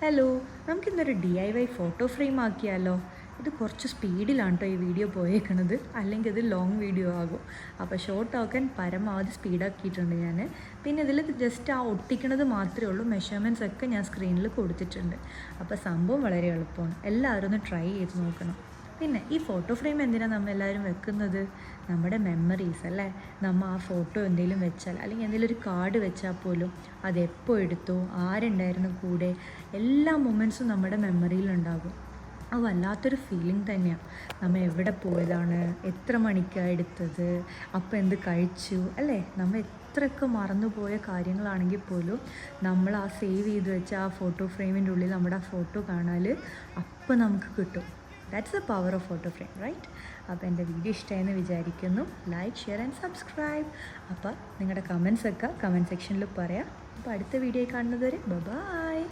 Hello, നമുക്കിന്നൊരു DIY photo frame ആക്കിയാലോ? ഇത് കുറച്ച് സ്പീഡിലാണ് കേട്ടോ ഈ വീഡിയോ പോയേക്കണത്, അല്ലെങ്കിൽ ഇത് ലോങ് വീഡിയോ ആകും. അപ്പോൾ ഷോർട്ട് ആക്കാൻ പരമാവധി സ്പീഡാക്കിയിട്ടുണ്ട് ഞാൻ. പിന്നെ ഇതിൽ ജസ്റ്റ് ആ ഒട്ടിക്കണത് മാത്രമേ ഉള്ളൂ, മെഷർമെൻറ്റ്സ് ഒക്കെ ഞാൻ സ്ക്രീനിൽ കൊടുത്തിട്ടുണ്ട്. അപ്പോൾ സംഭവം വളരെ എളുപ്പമാണ്, എല്ലാവരും ഒന്ന് ട്രൈ ചെയ്ത് നോക്കണം. പിന്നെ ഈ ഫോട്ടോ ഫ്രെയിം എന്തിനാണ് നമ്മളെല്ലാവരും വെക്കുന്നത്? നമ്മുടെ മെമ്മറീസ് അല്ലേ. നമ്മൾ ആ ഫോട്ടോ എന്തെങ്കിലും വെച്ചാൽ, അല്ലെങ്കിൽ എന്തെങ്കിലും ഒരു കാർഡ് വെച്ചാൽ പോലും അതെപ്പോൾ എടുത്തു, ആരുണ്ടായിരുന്നു കൂടെ, എല്ലാ മൊമെൻറ്റ്സും നമ്മുടെ മെമ്മറിയിലുണ്ടാകും. അത് വല്ലാത്തൊരു ഫീലിംഗ് തന്നെയാണ്. നമ്മൾ എവിടെ പോയതാണ്, എത്ര മണിക്കാണ് എടുത്തത്, അപ്പോൾ എന്ത് കഴിച്ചു അല്ലേ. നമ്മൾ എത്രയൊക്കെ മറന്നുപോയ കാര്യങ്ങളാണെങ്കിൽ പോലും നമ്മൾ ആ സേവ് ചെയ്ത് വെച്ച ആ ഫോട്ടോ ഫ്രെയിമിൻ്റെ ഉള്ളിൽ നമ്മുടെ ആ ഫോട്ടോ കാണാൽ അപ്പോൾ നമുക്ക് കിട്ടും. That's the power of photo frame, right? അപ്പോൾ എൻ്റെ വീഡിയോ ഇഷ്ടമായെന്ന് വിചാരിക്കുന്നു. Like, share and subscribe. അപ്പോൾ നിങ്ങളുടെ കമൻസൊക്കെ കമൻറ്റ് സെക്ഷനിൽ പറയാം. അപ്പോൾ അടുത്ത വീഡിയോ കാണുന്നത് വരെ ബൈ.